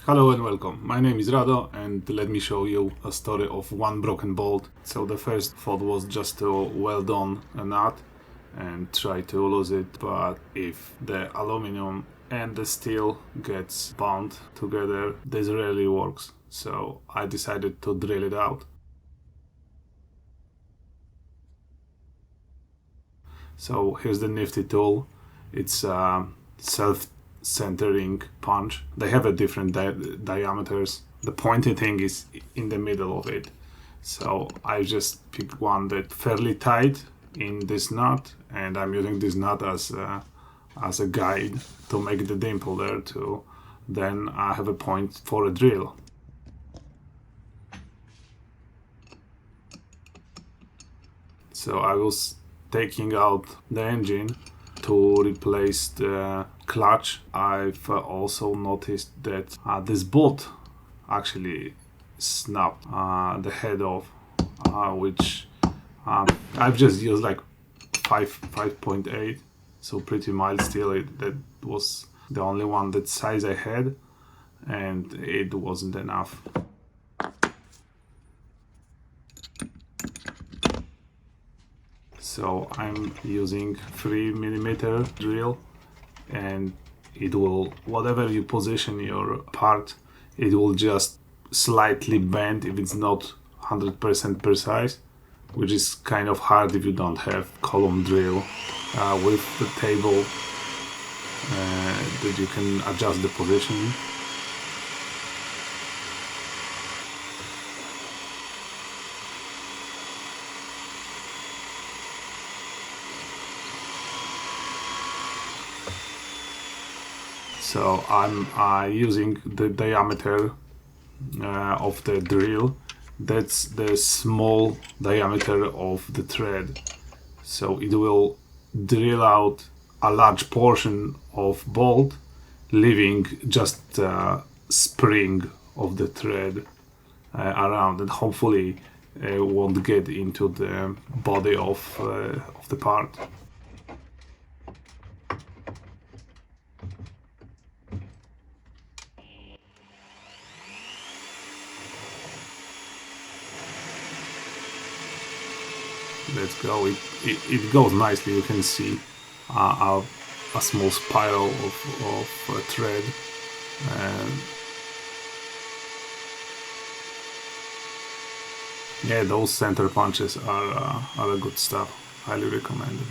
Hello and welcome. My name is Rado and let me show you a story of one broken bolt. So the first thought was just to weld on a nut and try to lose it, but if the aluminum and the steel gets bound together, this rarely works. So I decided to drill it out. So here's the nifty tool. It's a self-centering punch. They have a different diameters. The pointy thing is in the middle of it. So I just picked one that fairly tight in this nut, and I'm using this nut as a guide to make the dimple there too. Then I have a point for a drill. So I was taking out the engine to replace the clutch. I've also noticed that this bolt actually snapped the head off, which I've just used like 5.8, so pretty mild still. That was the only one that size I had, and it wasn't enough. So I'm using 3mm drill, and it will, whatever you position your part, it will just slightly bend if it's not 100% precise, which is kind of hard if you don't have column drill with the table that you can adjust the positioning. So I'm using the diameter of the drill. That's the small diameter of the thread. So it will drill out a large portion of bolt, leaving just a spring of the thread around, and hopefully won't get into the body of the part. Let's go. It goes nicely. You can see a small spiral of thread. Yeah, those center punches are a good stuff. Highly recommended.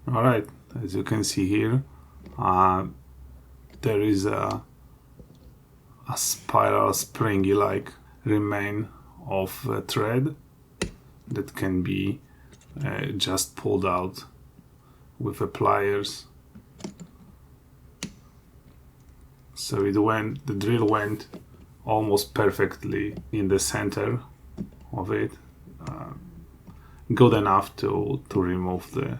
Alright, as you can see here, there is a spiral springy like remain of thread that can be just pulled out with the pliers. So the drill went almost perfectly in the center of it, good enough to remove the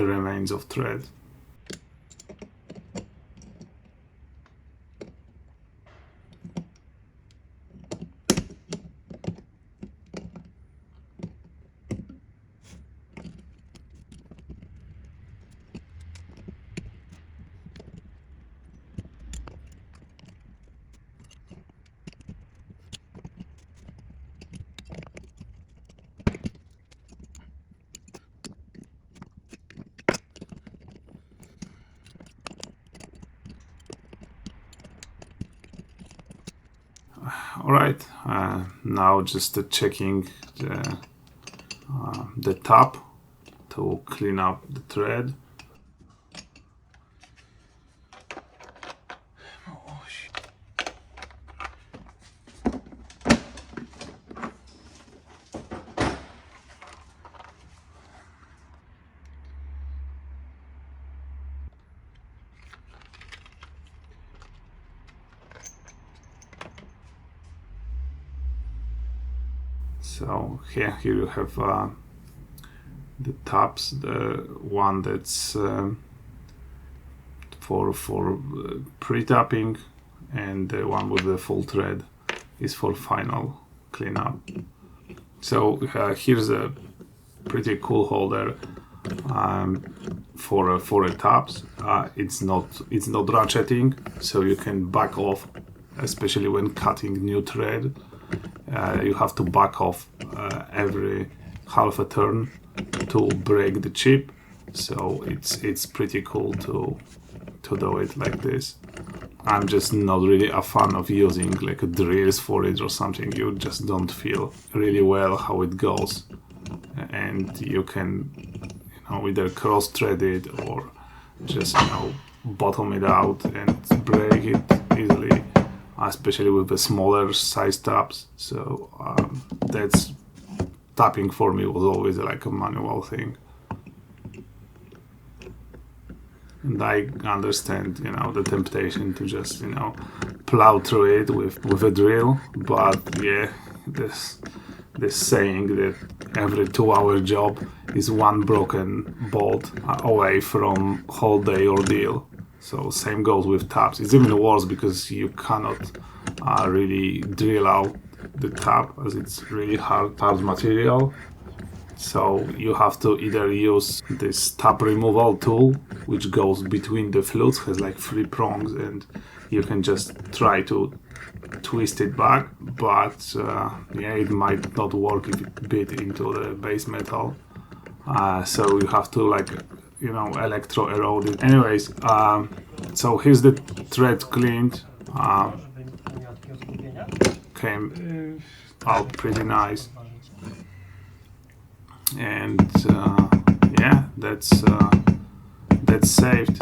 remains of thread. Alright, now just checking the top to clean up the thread. So here you have the tabs, the one that's for pre-tapping, and the one with the full thread is for final cleanup. So here's a pretty cool holder for a tabs. It's not ratcheting, so you can back off, especially when cutting new thread. You have to back off every half a turn to break the chip. So it's pretty cool to do it like this. I'm just not really a fan of using like a drills for it or something. You just don't feel really well how it goes, and you can either cross thread it or just bottom it out and break it easily, especially with the smaller size tabs. So that's tapping for me was always like a manual thing. And I understand, the temptation to just, plow through it with a drill. But yeah, this saying that every 2-hour job is one broken bolt away from whole day ordeal. So same goes with tabs. It's even worse because you cannot really drill out the tab, as it's really hard material. So you have to either use this tab removal tool, which goes between the flutes, has like 3 prongs, and you can just try to twist it back, but it might not work if it bit into the base metal. So you have to electro erode it. Anyways, so here's the thread cleaned. Came out pretty nice. And that's saved.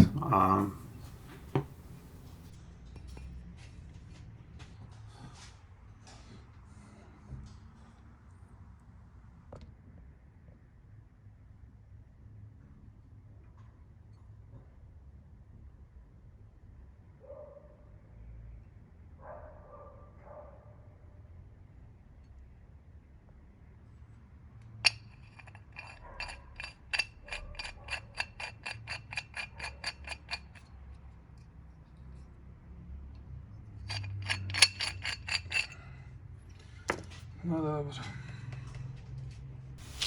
No dobrze.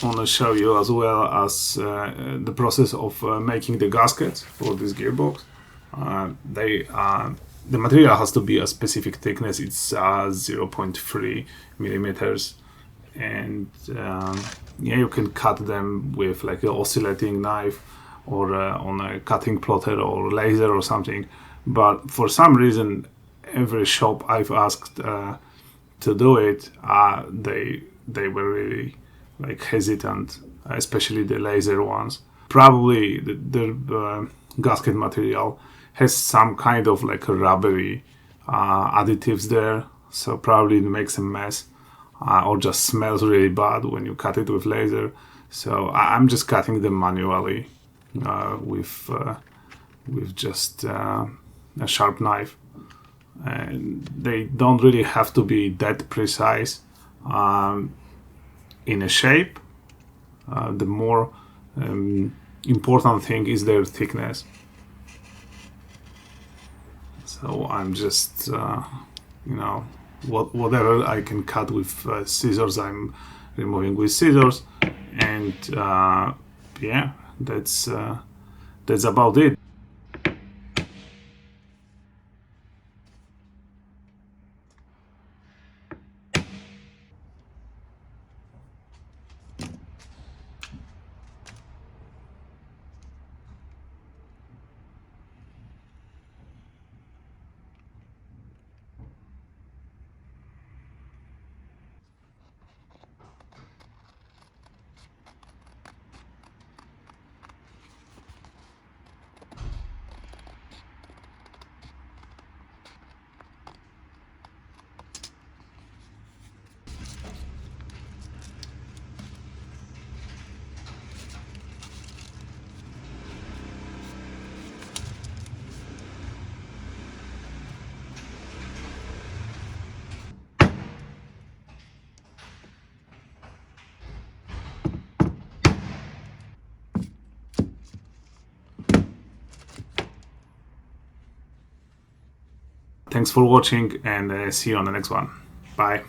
I want to show you as well as the process of making the gaskets for this gearbox. The material has to be a specific thickness. It's 0.3 millimeters, and you can cut them with like an oscillating knife or on a cutting plotter or laser or something. But for some reason, every shop I've asked to do it, they were really hesitant, especially the laser ones. Probably the gasket material has some kind of rubbery additives there, so probably it makes a mess or just smells really bad when you cut it with laser. So I'm just cutting them manually with just a sharp knife, and they don't really have to be that precise in a shape. The more important thing is their thickness. So I'm just whatever I can cut with scissors, I'm removing with scissors, and that's about it. Thanks for watching and see you on the next one. Bye.